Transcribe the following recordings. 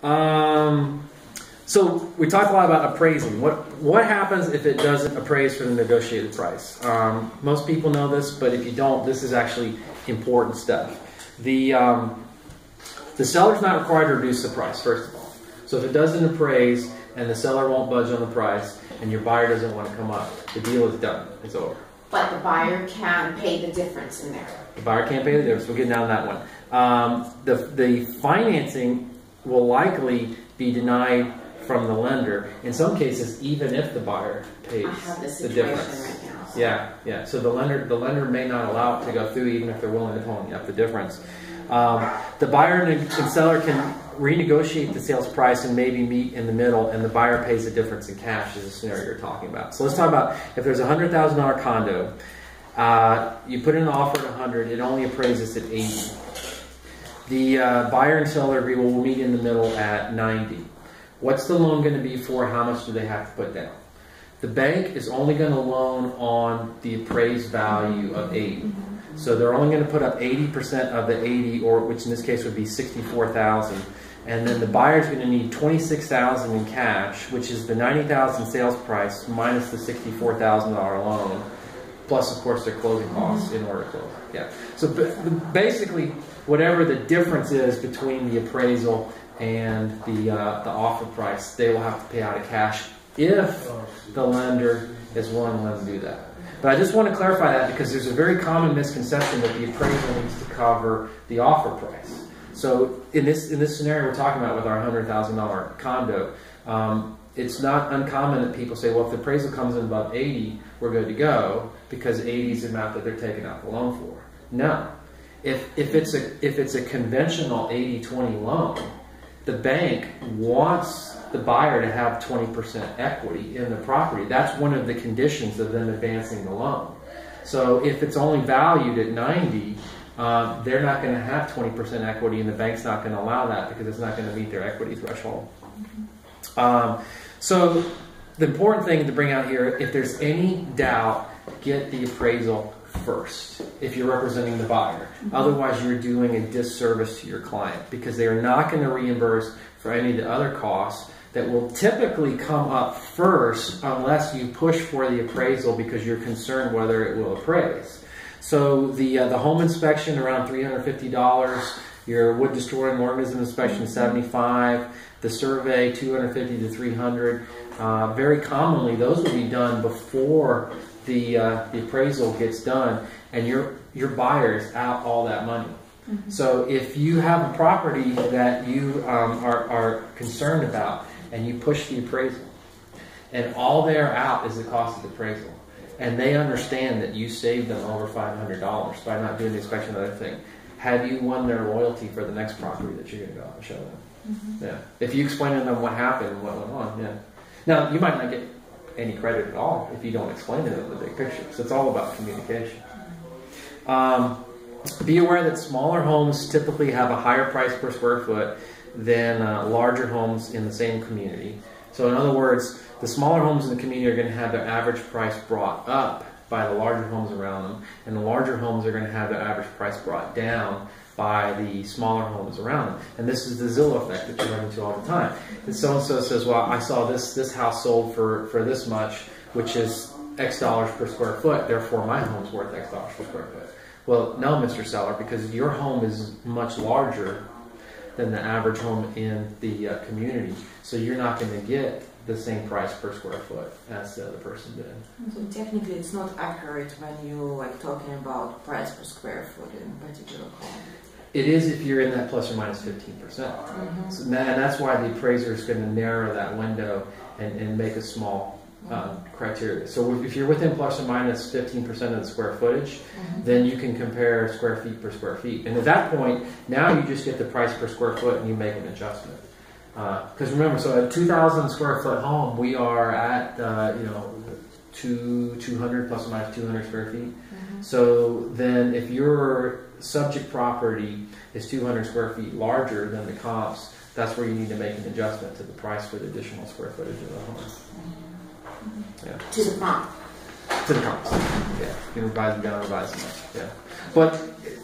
So we talked a lot about appraising. What happens if it doesn't appraise for the negotiated price? Most people know this, but if you don't, this is actually important stuff. The seller's not required to reduce the price, first of all. So if it doesn't appraise and the seller won't budge on the price and your buyer doesn't want to come up, the deal is done. It's over. But the buyer can pay the difference in there. The buyer can't pay the difference. We'll get down to that one. The financing will likely be denied from the lender. In some cases, even if the buyer pays the difference. Right now, so. Yeah. So the lender may not allow it to go through, even if they're willing to pony up the difference. The buyer and seller can renegotiate the sales price and maybe meet in the middle, and the buyer pays the difference in cash, is the scenario you're talking about. So let's talk about if there's a $100,000 condo, you put in an offer at 100, it only appraises at 80. The buyer and seller agree, well, we'll meet in the middle at 90. What's the loan going to be for? How much do they have to put down? The bank is only going to loan on the appraised value of 80. So they're only going to put up 80% of the 80, or which in this case would be 64,000. And then the buyer's going to need 26,000 in cash, which is the 90,000 sales price minus the $64,000 loan, plus of course their closing costs in order to close. Yeah. So basically, whatever the difference is between the appraisal and the offer price, they will have to pay out of cash if the lender is willing to let them do that. But I just want to clarify that because there's a very common misconception that the appraisal needs to cover the offer price. So in this scenario we're talking about with our $100,000 condo, it's not uncommon that people say, well, if the appraisal comes in above 80, we're good to go because 80 is the amount that they're taking out the loan for. No. If it's a conventional 80-20 loan, the bank wants the buyer to have 20% equity in the property. That's one of the conditions of them advancing the loan. So if it's only valued at 90, they're not going to have 20% equity, and the bank's not going to allow that because it's not going to meet their equity threshold. So the important thing to bring out here, if there's any doubt, get the appraisal first if you're representing the buyer. Otherwise, you're doing a disservice to your client because they are not going to reimburse for any of the other costs that will typically come up first unless you push for the appraisal because you're concerned whether it will appraise. So the home inspection around $350, your wood destroying organism inspection $75, the survey $250 to $300. Very commonly, those will be done before the appraisal gets done, and your buyer's out all that money. So if you have a property that you are concerned about and you push the appraisal and all they're out is the cost of the appraisal and they understand that you saved them over $500 by not doing the inspection and other thing, have you won their loyalty for the next property that you're going to go out and show them? Yeah. If you explain to them what happened and what went on, yeah. Now, you might not get any credit at all if you don't explain to them the big picture. So it's all about communication. Be aware that smaller homes typically have a higher price per square foot than larger homes in the same community. So in other words, the smaller homes in the community are going to have their average price brought up by the larger homes around them, and the larger homes are going to have their average price brought down by the smaller homes around them. And this is the Zillow effect that you run into all the time. And so-and-so says, well, I saw this house sold for this much, which is X dollars per square foot, therefore my home's worth X dollars per square foot. Well, no, Mr. Seller, because your home is much larger than the average home in the community, so you're not going to get the same price per square foot as the other person did. So technically it's not accurate when you're talking about price per square foot in a particular home. It is if you're in that plus or minus 15%. So, and that's why the appraiser is going to narrow that window and make a small criteria. So if you're within plus or minus 15% of the square footage, then you can compare square feet per square feet. And at that point, now you just get the price per square foot and you make an adjustment. Because remember, so a 2,000 square foot home, we are at 200 plus or minus 200 square feet. So then if your subject property is 200 square feet larger than the comps, that's where you need to make an adjustment to the price for the additional square footage of the home. Yeah. To the comp. To the comps. Yeah. You can revise them down, revise them up. Yeah. But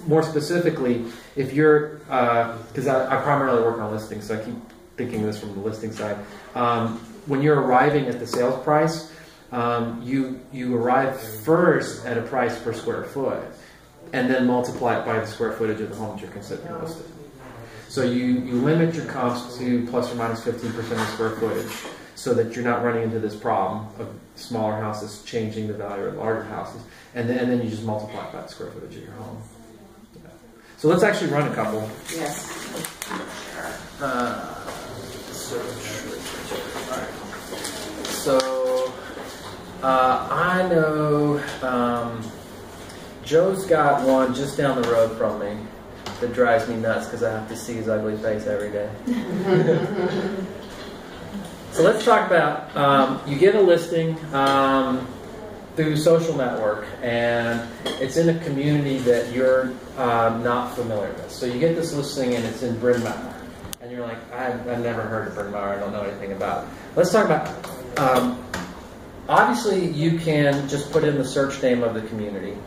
more specifically, if you're, because I primarily work on listings, so I keep thinking this from the listing side. When you're arriving at the sales price, you arrive first at a price per square foot, and then multiply it by the square footage of the home that you're considering listed. So you limit your comps to plus or minus 15% of square footage, so that you're not running into this problem of smaller houses changing the value of larger houses, and then you just multiply it by the square footage of your home. Yeah. So let's actually run a couple. Yes. So I know Joe's got one just down the road from me that drives me nuts because I have to see his ugly face every day. So let's talk about, you get a listing through social network, and it's in a community that you're not familiar with. So you get this listing and it's in Bryn Mawr, and you're like, I've never heard of Bryn Mawr, I don't know anything about it. Let's talk about, obviously you can just put in the search name of the community,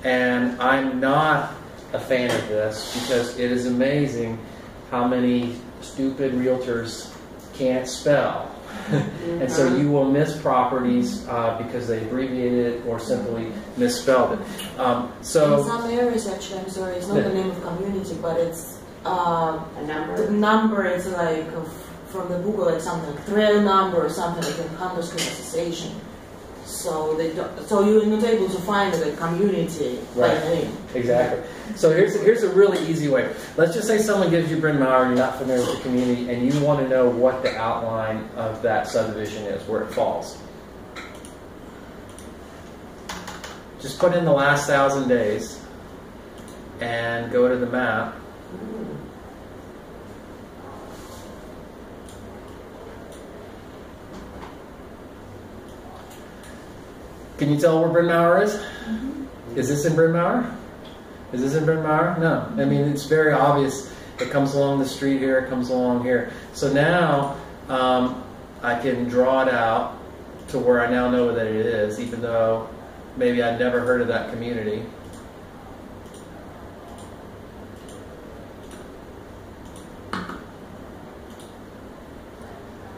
and I'm not a fan of this because it is amazing how many stupid realtors can't spell. And so you will miss properties because they abbreviated it or simply misspelled it. So in some areas, actually, I'm sorry, it's not the name of community, but it's a number. The number is like from the Google, like something like trail number or something like in Hunters Association. So so you're not able to find the community by name. Exactly. So here's a really easy way. Let's just say someone gives you Bryn Mawr and you're not familiar with the community, and you want to know what the outline of that subdivision is, where it falls. Just put in the last 1,000 days and go to the map. Can you tell where Bryn Mawr is? Mm-hmm. Is this in Bryn Mawr? Is this in Bryn Mawr? No. I mean, it's very obvious. It comes along the street here, it comes along here. So now I can draw it out to where I now know that it is, even though maybe I'd never heard of that community.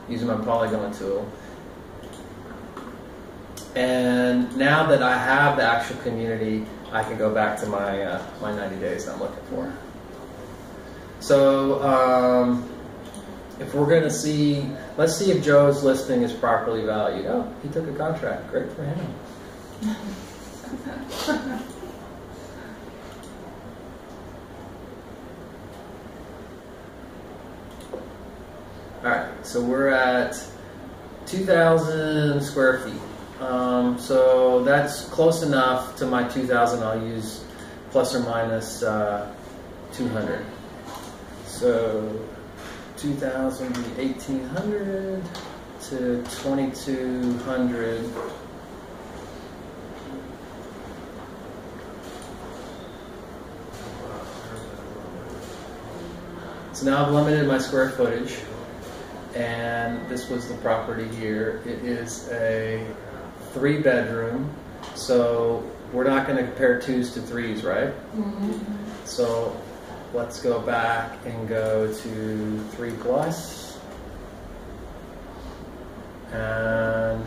Using my polygon tool. And now that I have the actual community, I can go back to my my 90 days I'm looking for. So if we're going to see, let's see if Joe's listing is properly valued. Oh, he took a contract. Great for him. All right, so we're at 2,000 square feet. So that's close enough to my 2,000. I'll use plus or minus 200. So 2,000 would be 1,800 to 2,200. So now I've limited my square footage, and this was the property here. It is a 3-bedroom, so we're not going to compare 2s to 3s, right? Mm-hmm. So let's go back and go to 3 plus, and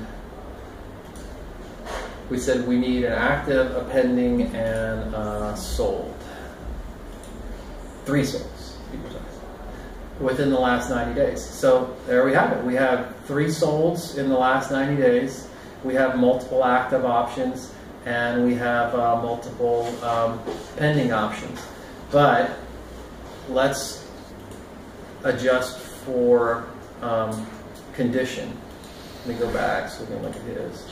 we said we need an active, a pending, and sold. 3 solds, to be precise, within the last 90 days. So there we have it. We have 3 solds in the last 90 days. We have multiple active options, and we have multiple pending options. But let's adjust for condition. Let me go back so we can look at his.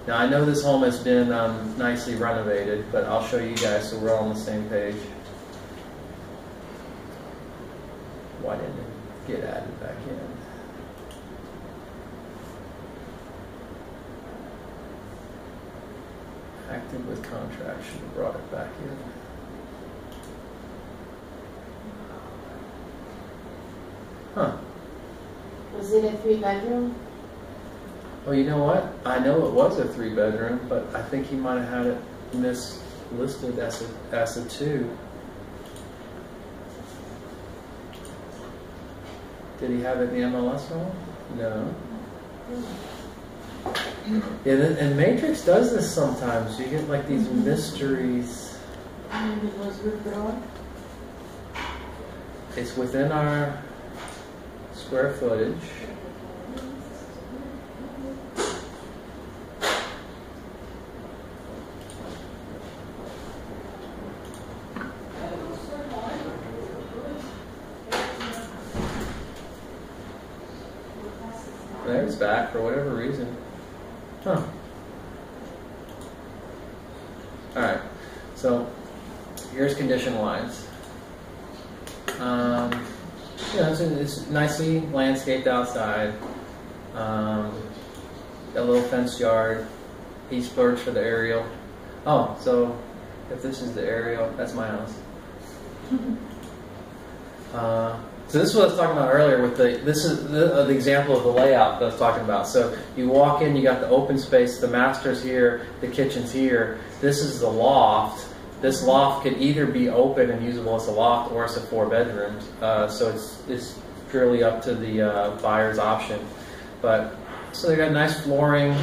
Now I know this home has been nicely renovated, but I'll show you guys so we're all on the same page. Why didn't it get added back in? Active with contract, should have brought it back in. Huh. Was it a 3-bedroom? Well, you know what? I know it was a 3-bedroom, but I think he might have had it listed as a 2. Did he have it in the MLS wrong? No. Yeah, and Matrix does this sometimes. You get like these mysteries. Maybe it was withdrawn. It's within our square footage. There's back for whatever reason. Huh. Alright, so here's condition lines. It's nicely landscaped outside. A little fenced yard. He splurged for the aerial. Oh, so if this is the aerial, that's my house. So this is what I was talking about earlier with this is the example of the layout that I was talking about. So you walk in, you got the open space, the master's here, the kitchen's here. This is the loft. This loft could either be open and usable as a loft or as a 4 bedrooms. So it's purely up to the buyer's option. But so they got nice flooring.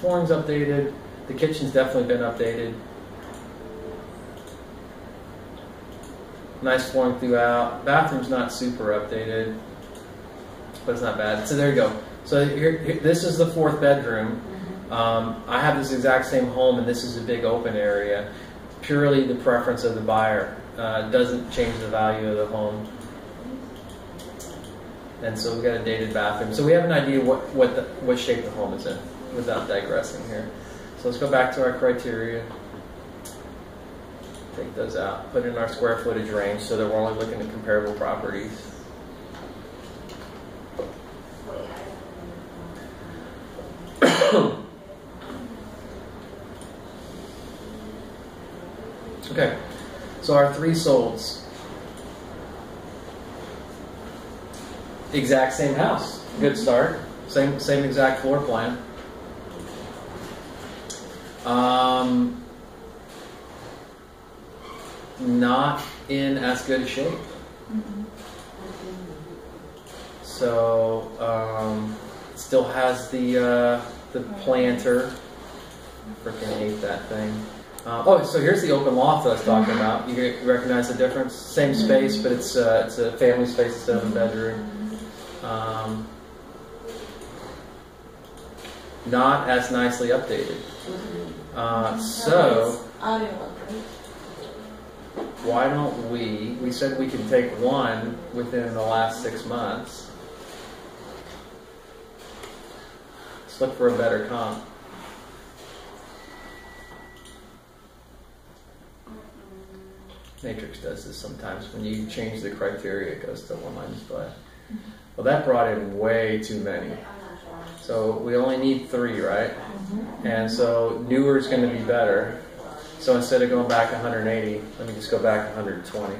Flooring's updated. The kitchen's definitely been updated. Nice flooring throughout. Bathroom's not super updated, but it's not bad. So there you go. So here this is the 4th bedroom. I have this exact same home, and this is a big open area. Purely the preference of the buyer. Doesn't change the value of the home. And so we've got a dated bathroom. So we have an idea what shape the home is in, without digressing here. So let's go back to our criteria. Take those out, put in our square footage range so that we're only looking at comparable properties. Okay, so our 3 solds. Exact same house. Good start. Same exact floor plan. Not in as good a shape. So it still has the planter. Freaking hate that thing. Oh, so here's the open loft that I was talking about. You recognize the difference? Same space, but it's a family space instead of a bedroom. Not as nicely updated. So why don't we said we can take 1 within the last 6 months. Let's look for a better comp. Matrix does this sometimes. When you change the criteria, it goes to one-line display. Well, that brought in way too many. So we only need 3, right? And so newer is going to be better. So instead of going back 180, let me just go back 120.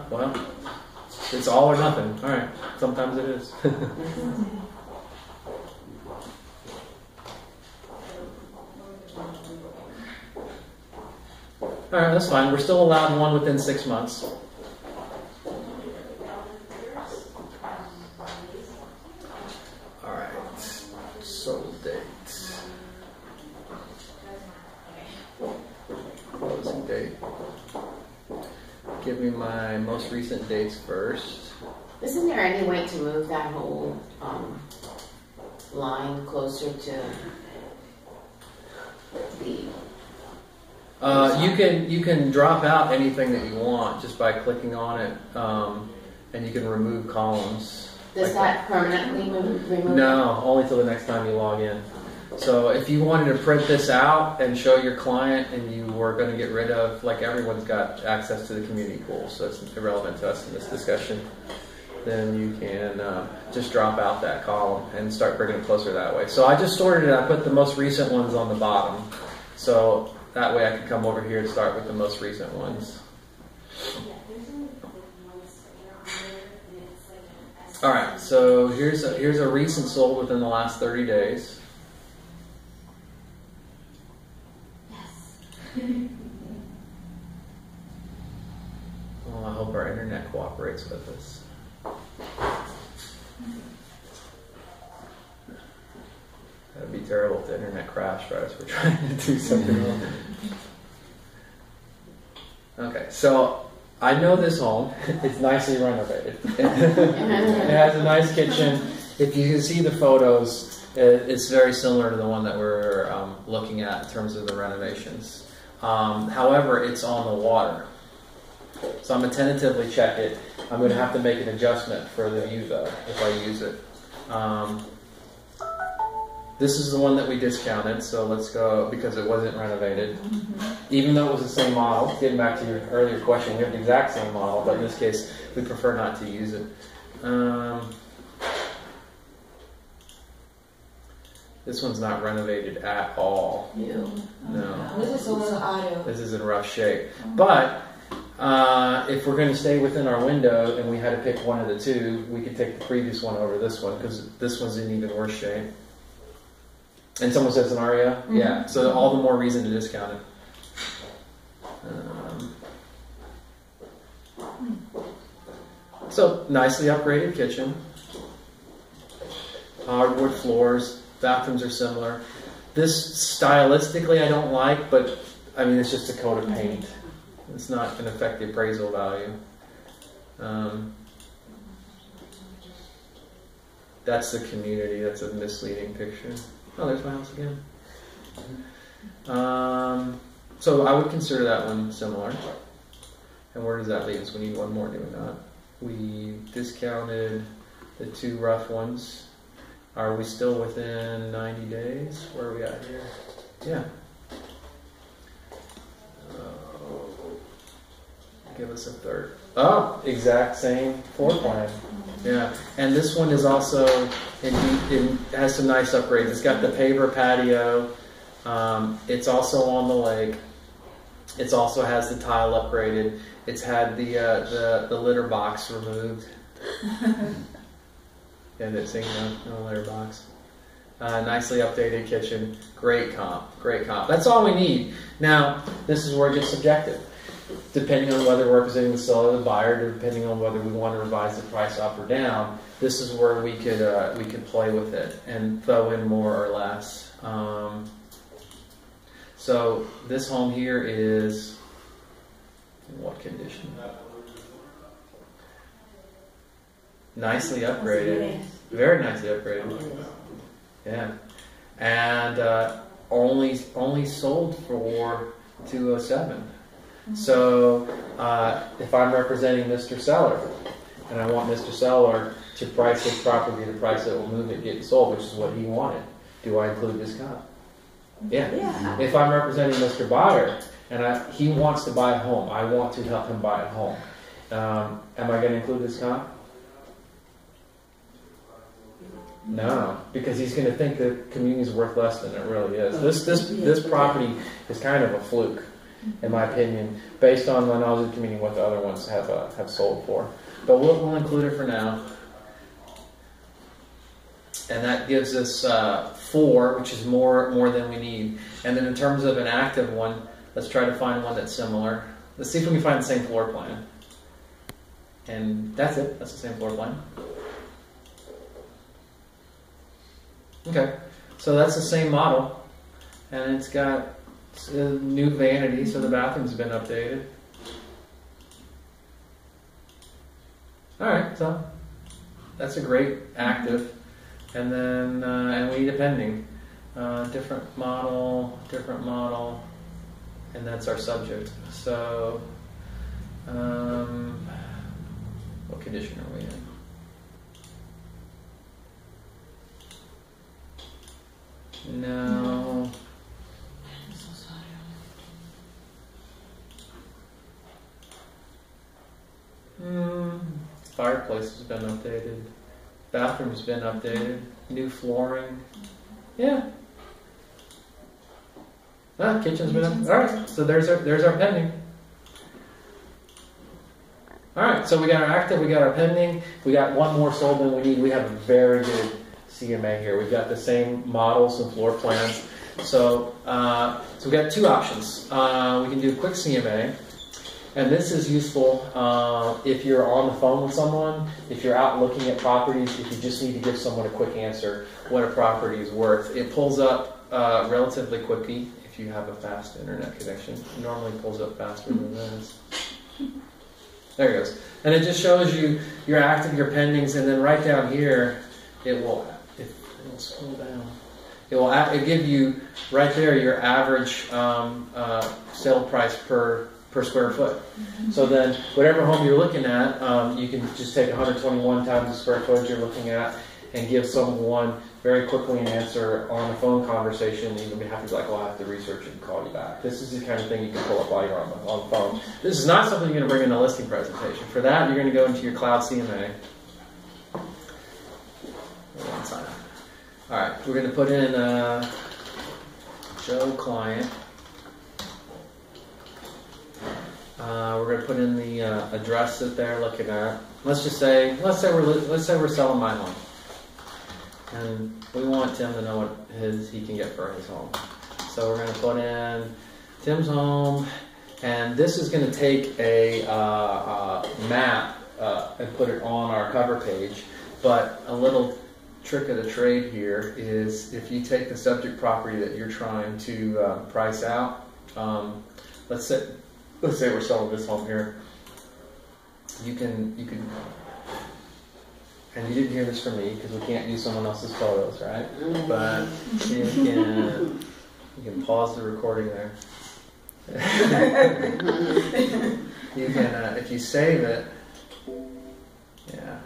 Well, it's all or nothing. All right, sometimes it is. All right, that's fine. We're still allowed 1 within 6 months. All right, sold date. Closing date. Give me my most recent dates first. Isn't there any way to move that whole line closer to the... You can drop out anything that you want just by clicking on it, and you can remove columns. Does that permanently remove? No, only till the next time you log in. So if you wanted to print this out and show your client, and you were going to get rid of, like everyone's got access to the community pool, so it's irrelevant to us in this discussion, then you can just drop out that column and start bringing it closer that way. So I just sorted it. I put the most recent ones on the bottom. So that way I can come over here and start with the most recent ones. All right, so here's a recent sold within the last 30 days. Well, I hope our internet cooperates with us. That'd be terrible if the internet crashed right as we're trying to do something else. Okay, so I know this home. It's nicely renovated. It has a nice kitchen. If you can see the photos, it's very similar to the one that we're looking at in terms of the renovations. However, it's on the water. So I'm going to tentatively check it. I'm going to have to make an adjustment for the view though, if I use it. This is the one that we discounted, so let's go, because it wasn't renovated. Even though it was the same model, getting back to your earlier question, we have the exact same model, but in this case, we prefer not to use it. This one's not renovated at all. No. This is also audio. This is in rough shape. But if we're going to stay within our window and we had to pick one of the two, we could take the previous one over this one because this one's in even worse shape. And someone says an Aria? Yeah. So all the more reason to discount it. So nicely upgraded kitchen. Hardwood floors. Bathrooms are similar. This stylistically I don't like, but I mean it's just a coat of paint. It's not going to affect the appraisal value. That's the community. That's a misleading picture. Oh, there's my house again. So I would consider that one similar. And where does that leave us? We need one more, do we not? We discounted the two rough ones. Are we still within 90 days? Where are we at here? Yeah. Give us a third. Oh, exact same floor plan. Yeah, and this one is also, it has some nice upgrades. It's got the paver patio. It's also on the lake. It also has the tile upgraded. It's had the litter box removed. And it's in the litter box. Nicely updated kitchen. Great comp. Great comp. That's all we need. Now, this is where it gets subjective. Depending on whether we're representing the seller or the buyer, depending on whether we want to revise the price up or down, this is where we could play with it and throw in more or less. So this home here is in what condition? Nicely upgraded, very nicely upgraded. Yeah, and only sold for $207. So if I'm representing Mr. Seller and I want Mr. Seller to price his property the price that will move it get sold, which is what he wanted, do I include this comp? Yeah. If I'm representing Mr. Buyer and he wants to buy a home, I want to help him buy a home, am I going to include this comp? No, because he's going to think the community is worth less than it really is. This property is kind of a fluke, in my opinion, based on the knowledge of the community, what the other ones have sold for. But we'll include it for now. And that gives us 4, which is more than we need. And then in terms of an active one, let's try to find one that's similar. Let's see if we can find the same floor plan. And that's it. That's the same floor plan. Okay, so that's the same model. And it's got a new vanity, so the bathroom's been updated. Alright, so that's a great active. And then, and we need a pending. Different model, and that's our subject. So, what condition are we in? No. Fireplace has been updated. Bathroom's been updated. New flooring. Yeah. Kitchen's been updated. Alright, so there's our pending. All right, so we got our active, we got our pending, we got one more sold than we need. We have a very good CMA here. We've got the same models and floor plans. So, so we got two options. We can do a quick CMA, and this is useful if you're on the phone with someone, if you're out looking at properties, if you just need to give someone a quick answer what a property is worth. It pulls up relatively quickly if you have a fast internet connection. It normally pulls up faster than this. There it goes. And it just shows you your active, your pendings, and then right down here, it will scroll down. It will give you right there your average sale price per square foot. Mm-hmm. So then, whatever home you're looking at, you can just take 121 times the square footage you're looking at and give someone very quickly an answer on a phone conversation. You can be happy to be like, well, I have to research it and call you back. This is the kind of thing you can pull up while you're on the phone. This is not something you're going to bring in a listing presentation. For that, you're going to go into your cloud CMA. One sign. All right, we're going to put in Joe Client. We're going to put in the address that they're looking at. Let's say we're selling my home, and we want Tim to know what he can get for his home. So we're going to put in Tim's home, and this is going to take a map and put it on our cover page. But a little trick of the trade here is if you take the subject property that you're trying to price out. Let's say we're selling this home here. You can, and you didn't hear this from me because we can't use someone else's photos, right? But you can pause the recording there. You can, if you save it, yeah.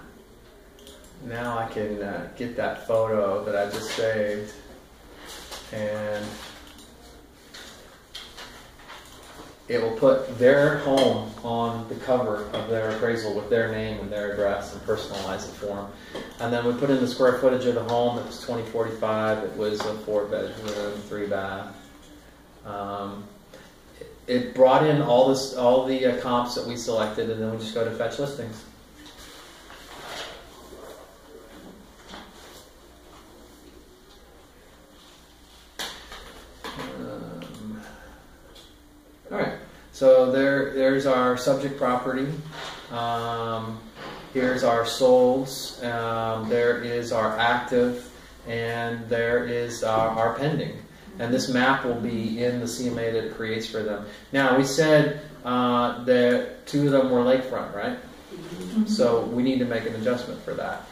Now I can get that photo that I just saved, and it will put their home on the cover of their appraisal with their name and their address and personalize it for them. And then we put in the square footage of the home. It was 2045. It was a 4-bedroom, 3-bath. It brought in all the comps that we selected, and then we just go to fetch listings. All right, so there's our subject property. Here's our solds. There is our active, and there is our pending. And this map will be in the CMA that it creates for them. Now, we said that 2 of them were lakefront, right? Mm-hmm. So we need to make an adjustment for that.